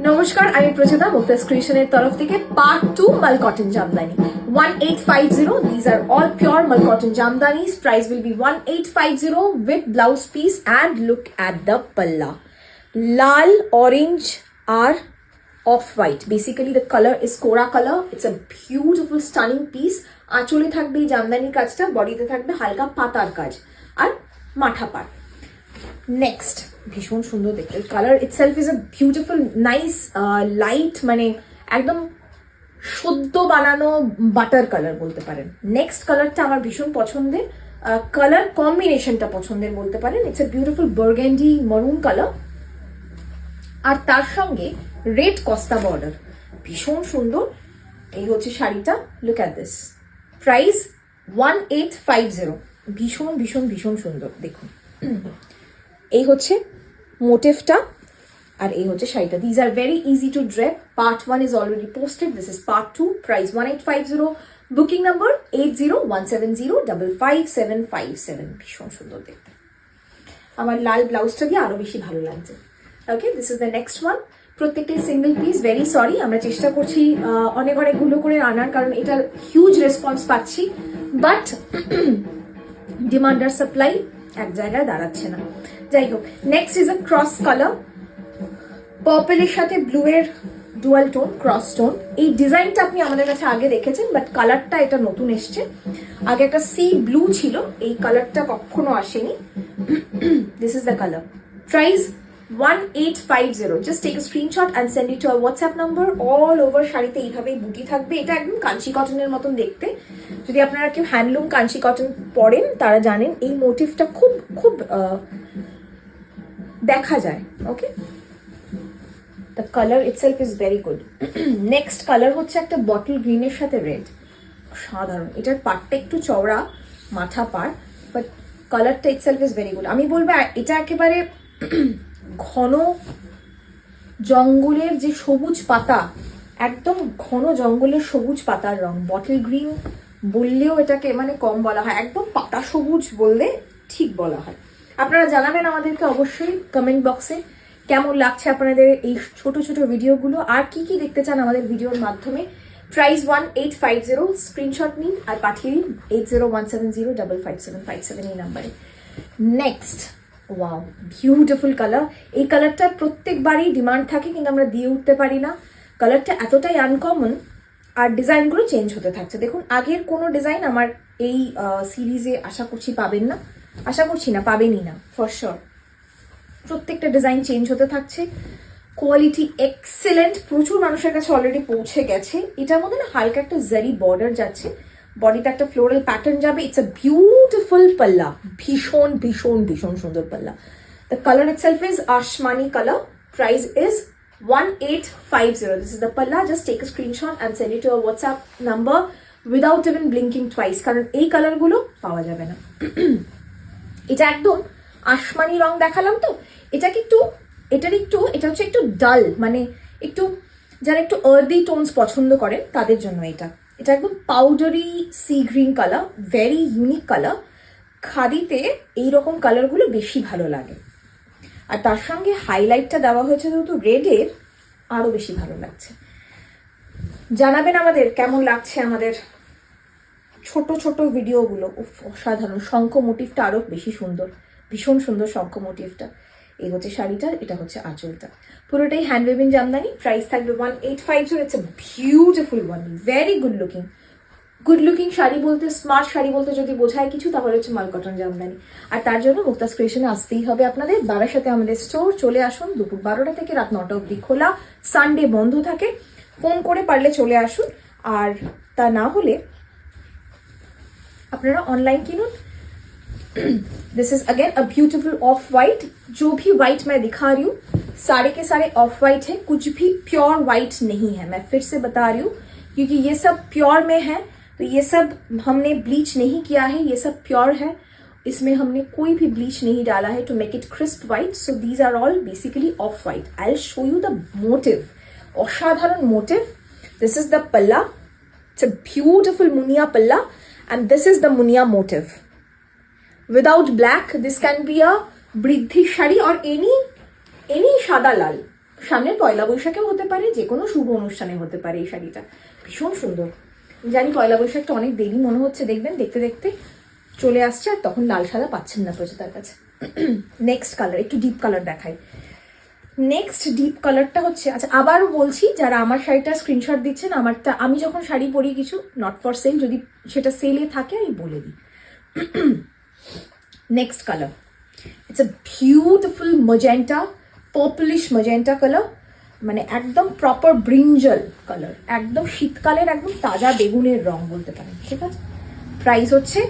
নমস্কার, আমি প্রচেতা মুক্তাস ক্রিয়েশনের তরফ থেকে পার্ট 2 মাল cotton Jamdani 1850. These are all pure mal cotton jamdanis. Price will be 1850 with blouse piece, and look at the palla. Lal, orange or off-white. Basically the color is Kora color. It's a beautiful stunning piece. আঁচলে থাকবে এই জামদানির কাজটা, বডিতে থাকবে হালকা পাতার কাজ আর মাথা পাট। নেক্সট ভীষণ সুন্দর দেখতে, colour itself is a beautiful nice light, মানে একদম শুদ্ধ বানানো বাটার কালার বলতে পারেন। নেক্সট কালারটা আমার ভীষণ পছন্দের, কালার কম্বিনেশনটা পছন্দের বলতে পারেন। It's a beautiful burgundy maroon colour, আর তার সঙ্গে রেড কস্তা বর্ডার, ভীষণ সুন্দর। এই হচ্ছে শাড়িটা, লুক অ্যাট দিস। প্রাইস 1850। ভীষণ ভীষণ ভীষণ সুন্দর, দেখুন। এই হচ্ছে মোটিভটা আর এই হচ্ছে শাড়িটা। These are very easy to drape. Part 1 is already posted, this is part 2। Price 1850। Booking number 8017055757। ভীষণ সুন্দর দেখতে, আমার লাল ব্লাউজটা দিয়ে আরো বেশি ভালো লাগছে। Okay, this is the next one. প্রত্যেকটাই সিঙ্গেল পিস। ভেরি সরি, আমরা চেষ্টা করছি অনেক অনেকগুলো করে আনার, কারণ এটার হিউজ রেসপন্স পাচ্ছি, বাট ডিমান্ড আর সাপ্লাই এক জায়গায় দাঁড়াচ্ছে না। যাই হোক, next is a cross colour, পার্পলের সাথে ব্লু এর ডুয়াল টোন, ক্রস টোন। এই ডিজাইনটা আপনি আমাদের কাছে আগে দেখেছেন, বাট কালারটা এটা নতুন এসছে। আগে একটা সি ব্লু ছিল, এই কালারটা কখনো আসেনি। This is the colour. Price 1850. Just take a screenshot and send it to our WhatsApp number. All over শাড়িতে এইভাবেই বুটি থাকবে। এটা একদম কাঞ্চি কটনের মতন দেখতে। যদি আপনারা কেউ হ্যান্ডলুম কাঞ্চি কটন পরেন তারা জানেন এই মোটিভটা খুব খুব দেখা যায়। ওকে, the color itself is very good. Next colour হচ্ছে একটা বটল গ্রিনের সাথে রেড, সাধারণ। এটার পাটটা একটু চওড়া, মাথা পাট, বাট কালারটা ইটসেলফ ইজ ভেরি গুড। আমি বলবো এটা একেবারে ঘন জঙ্গলের যে সবুজ পাতা, একদম ঘন জঙ্গলের সবুজ পাতার রং। বটল গ্রিন বললেও এটাকে মানে কম বলা হয়, একদম পাতা সবুজ বললে ঠিক বলা হয়। আপনারা জানাবেন আমাদেরকে অবশ্যই কমেন্ট বক্সে কেমন লাগছে আপনাদের এই ছোট ছোট ভিডিওগুলো, আর কি কি দেখতে চান আমাদের ভিডিওর মাধ্যমে। প্রাইস 1850। স্ক্রিনশট নিন আর পাঠিয়ে দিন 8017055757 এই নাম্বারে। Next, wow, beautiful colour. এই কালারটা প্রত্যেকবারই ডিমান্ড থাকে, কিন্তু আমরা দিয়ে উঠতে পারি না। কালারটা এতটাই আনকমন, আর ডিজাইনগুলো চেঞ্জ হতে থাকছে। দেখুন, আগের কোনো ডিজাইন আমার এই সিরিজে আশা করছি পাবেন না, আশা করছি না, পাবেনই না ফর শিওর। প্রত্যেকটা ডিজাইন চেঞ্জ হতে থাকছে। কোয়ালিটি এক্সেলেন্ট, প্রচুর মানুষের কাছে অলরেডি পৌঁছে গেছে। এটার মধ্যে না হালকা একটা জারি বর্ডার যাচ্ছে, বডিতে একটা ফ্লোরাল প্যাটার্ন যাবে। ইটস আ বিউটিফুল পাল্লা, ভীষণ ভীষণ ভীষণ সুন্দর পাল্লা। The colour itself is Asmani colour. Price is 1850. This is the palla. Just take a screenshot and send it to our WhatsApp number without even blinking twice, কারণ এই কালারগুলো পাওয়া যাবে না। এটা একদম আসমানি রং দেখালাম তো, এটা হচ্ছে একটু ডাল, মানে একটু যারা একটু আর্দি টোনস পছন্দ করেন তাদের জন্য এটা একদম powdery sea green colour, very unique colour. খাদিতে এইরকম কালারগুলো বেশি ভালো লাগে, আর তার সঙ্গে হাইলাইটটা দেওয়া হয়েছে যেহেতু রেডের, আরো বেশি ভালো লাগছে। জানাবেন আমাদের কেমন লাগছে আমাদের ছোট ছোট ভিডিওগুলো। অসাধারণ। শঙ্খ মোটিভটা আরো বেশি সুন্দর, ভীষণ সুন্দর শঙ্খ মোটিভটা। এই হচ্ছে শাড়িটা, এটা হচ্ছে আঁচলটা, পুরোটাই হ্যান্ড ওয়েভিং জামদানি। প্রাইস থাকবে 1850. It's a beautiful one, very good looking. Good looking sari বলতে, স্মার্ট শাড়ি বলতে যদি বোঝায় কিছু, তাহলে হচ্ছে মাল কটন জামদানি। আর তার জন্য মুক্তাস ক্রিয়েশনে আসতেই হবে আপনাদের। বারাসাতে আমাদের স্টোর, চলে আসুন। দুপুর 12টা থেকে রাত 9টা অবধি খোলা, সানডে বন্ধ থাকে। ফোন করে পারলে চলে আসুন, আর তা না হলে আপনারা অনলাइन किनुन। This is again a beautiful off white. जो भी वाइट मैं दिखा रही हूँ सारे के सारे ऑफ वाइट है, कुछ भी प्योर वाइट नहीं है। मैं फिर से बता रही हूँ, क्योंकि ये सब प्योर में है, तो ये सब हमने ब्लीच नहीं किया है, ये सब प्योर है। इसमें हमने कोई भी ब्लीच नहीं डाला है to make it crisp white. So these are all basically off white. I will show you the motive, असाधारण motive. This is the palla, it's a beautiful muniya palla, and this is the munia motive. Without black, this can be a বৃদ্ধি sari or any সাদা লাল। সামনের পয়লা বৈশাখেও হতে পারে, যে কোনো শুভ অনুষ্ঠানে হতে পারে। এই শাড়িটা ভীষণ সুন্দর। জানি পয়লা বৈশাখটা অনেক দেরি মনে হচ্ছে, দেখবেন দেখতে দেখতে চলে আসছে, আর তখন লাল সাদা পাচ্ছেন না প্রচুর কাছে। নেক্সট কালার, একটু ডিপ কালার দেখাই। নেক্সট ডিপ কালারটা হচ্ছে, আচ্ছা আবারও বলছি, যারা আমার শাড়িটা স্ক্রিনশট দিচ্ছেন, আমারটা আমি যখন শাড়ি পরি কিছু নট ফর সেল, যদি সেটা সেলে থাকে আমি বলে দিই। Next colour, it's a beautiful magenta, purplish magenta colour, মানে একদম প্রপার ব্রিঞ্জল কালার, একদম শীতকালের একদম তাজা বেগুনের রং বলতে পারেন। ঠিক আছে, প্রাইস হচ্ছে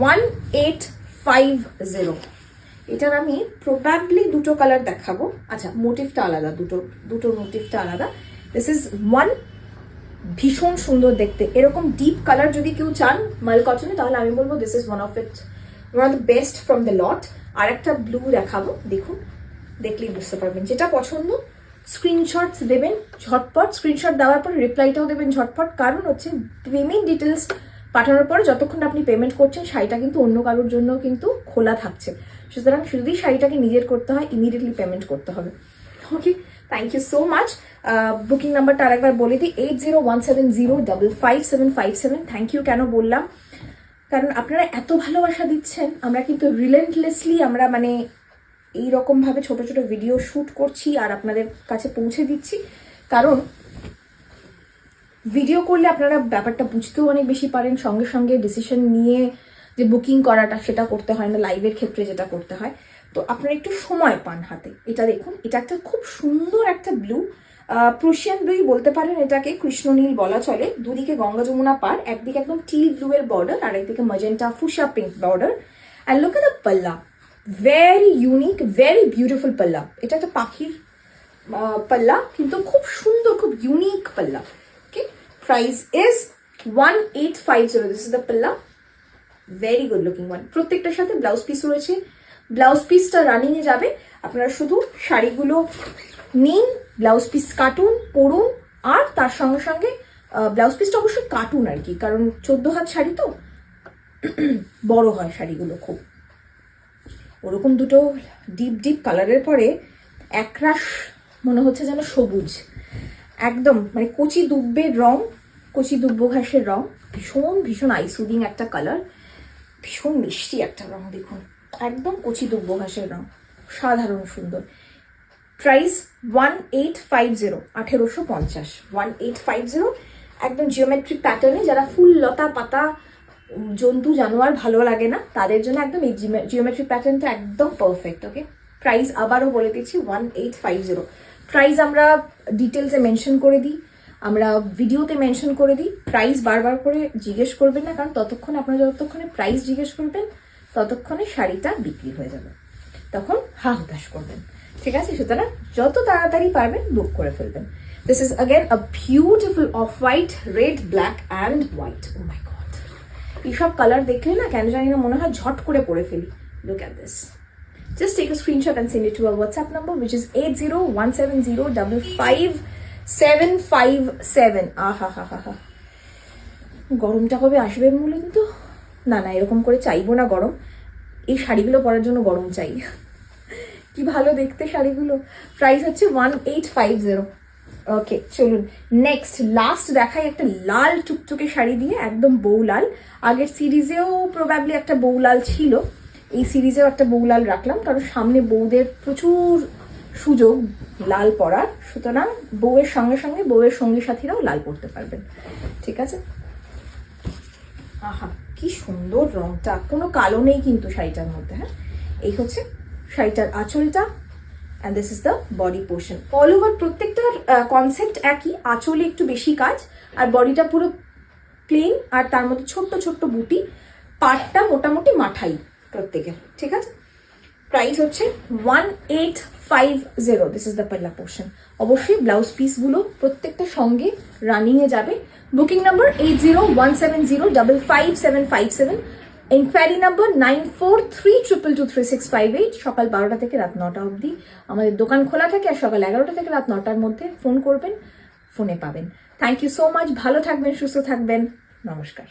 1850। এটার আমি প্রবাবলি দুটো কালার দেখাবো। আচ্ছা, মোটিভটা আলাদা, দুটো মোটিভটা আলাদা। দিস ইজ ওয়ান, ভীষণ সুন্দর দেখতে। এরকম ডিপ কালার যদি কেউ চান মাল কটনে, তাহলে আমি বলবো this is one of the best from the lot. আর একটা ব্লু দেখাবো, দেখুন, দেখলেই বুঝতে পারবেন। যেটা পছন্দ স্ক্রিনশট দেবেন ঝটপট, স্ক্রিনশট দেওয়ার পর রিপ্লাইটাও দেবেন ঝটপট। কারণ হচ্ছে পেমেন্ট ডিটেলস পাঠানোর পরে যতক্ষণ আপনি পেমেন্ট করছেন, শাড়িটা কিন্তু অন্য কারোর জন্য কিন্তু খোলা থাকছে। সুতরাং যদি শাড়িটাকে নিজের করতে হয়, ইমিডিয়েটলি পেমেন্ট করতে হবে। Okay, thank you so much. Booking নাম্বারটা আরেকবার বলে দিই, 8017055757। থ্যাংক ইউ কেন বললাম, কারণ আপনারা এত ভালোবাসা দিচ্ছেন, আমরা কিন্তু রিলেন্টলেসলি আমরা মানে এইরকমভাবে ছোট ছোট ভিডিও শ্যুট করছি আর আপনাদের কাছে পৌঁছে দিচ্ছি। কারণ ভিডিও করলে আপনারা ব্যাপারটা বুঝতেও অনেক বেশি পারেন, সঙ্গে সঙ্গে ডিসিশন নিয়ে যে বুকিং করাটা সেটা করতে হয় না, লাইভের ক্ষেত্রে যেটা করতে হয়। তো আপনারা একটু সময় পান হাতে। এটা দেখুন, এটা একটা খুব সুন্দর একটা ব্লু, প্রুশিয়ান ব্লুই বলতে পারেন এটাকে, কৃষ্ণনীল বলা চলে। দুদিকে গঙ্গা যমুনা পার, একদিকে একদম টিল ব্লু এর বর্ডার, আর একদিকে magenta fuchsia pink border. And look at the পাল্লা, ভেরি ইউনিক, ভেরি বিউটিফুল পাল্লা। এটা একটা পাখির পাল্লা, কিন্তু খুব সুন্দর, খুব ইউনিক পাল্লা। Okay, price is 1850। This is the পাল্লা, ভেরি গুড লুকিং ওয়ান। প্রত্যেকটার সাথে ব্লাউজ পিস রয়েছে, ব্লাউজ পিসটা রানিং এ যাবে। আপনারা শুধু শাড়িগুলো নিন, ব্লাউজ পিস কাটুন, পরুন, আর তার সঙ্গে সঙ্গে ব্লাউজ পিসটা অবশ্যই কাটুন আর কি, কারণ 14 হাত শাড়ি তো বড় হয় শাড়িগুলো খুব। ওরকম দুটো ডিপ ডিপ কালারের পরে একরাশ মনে হচ্ছে যেন সবুজ, একদম মানে কচি দুব্বের রং, কচি দুব্ব ঘাসের রং, ভীষণ ভীষণ আইসুদিং একটা কালার, ভীষণ মিষ্টি একটা রং। দেখুন, একদম কচি দুব্ব ঘাসের রং, সাধারণ সুন্দর। প্রাইস 1850, 1850, 1850। একদম জিওমেট্রিক প্যাটার্নে, যারা ফুল লতা পাতা জন্তু জানোয়ার ভালো লাগে না, তাদের জন্য একদম এই জিওমেট্রিক প্যাটার্নটা একদম পারফেক্ট। ওকে, প্রাইস আবারও বলে দিচ্ছি 1850। প্রাইস আমরা ডিটেলসে মেনশন করে দিই, আমরা ভিডিওতে মেনশন করে দিই। প্রাইস বারবার করে জিজ্ঞেস করবেন না, কারণ ততক্ষণে আপনারা যতক্ষণে প্রাইস জিজ্ঞেস করবেন, ততক্ষণে শাড়িটা বিক্রি হয়ে যাবে, তখন হা হুতাশ করবেন। ঠিক আছে, সুতরাং যত তাড়াতাড়ি পারবেন বুক করে ফেলবেন। This is again a beautiful of white, red, black and white. Oh my God, এইসব কালার দেখলে না কেন জানি না মনে হয় ঝট করে পরে ফেলি। Look at this. Just take a screenshot and send it to our WhatsApp number, which is 8017055757. আহা হা হা হা, গরমটা কবে আসবে মূলে, কিন্তু না না, এরকম করে চাইবো না গরম। এই শাড়িগুলো পরার জন্য গরম চাই। কি ভালো দেখতে শাড়িগুলো। প্রাইস হচ্ছে 1850। ওকে, চলুন নেক্সট লাস্ট দেখাই একটা লাল টুকটুকে শাড়ি দিয়ে, একদম বউ লাল। আগের সিরিজেও প্রবাবলি একটা বউ লাল ছিল, এই সিরিজেও একটা বউ লাল রাখলাম, কারণ সামনে বউদের প্রচুর সুযোগ লাল পরার। সুতরাং বউয়ের সঙ্গে সঙ্গে বউয়ের সঙ্গী সাথীরাও লাল পরতে পারবেন। ঠিক আছে, আহা কি সুন্দর রংটা, কোনো কালো নেই কিন্তু শাড়িটার মধ্যে। হ্যাঁ, এই হচ্ছে শাড়িটার আঁচলটা, and this is the body portion. All over প্রত্যেকটার কনসেপ্ট একই, আঁচলে একটু বেশি কাজ, আর বডিটা পুরো প্লেন, আর তার মধ্যে ছোট্ট ছোট্ট বুটি। পাটটা মোটামুটি মাঠাই প্রত্যেকের। ঠিক আছে, প্রাইস হচ্ছে 1850। This is the palla portion. অবশ্যই ব্লাউজ পিসগুলো প্রত্যেকটা সঙ্গে রানিংয়ে যাবে। Booking number 8017055757, enquiry number 9432223658। সকাল 12টা থেকে রাত 9টা অবধি আমাদের দোকান খোলা থাকে, আর সকাল 11টা থেকে রাত 9টার মধ্যে ফোন করবেন, ফোনে পাবেন। থ্যাংক ইউ সো মাচ, ভালো থাকবেন, সুস্থ থাকবেন, নমস্কার।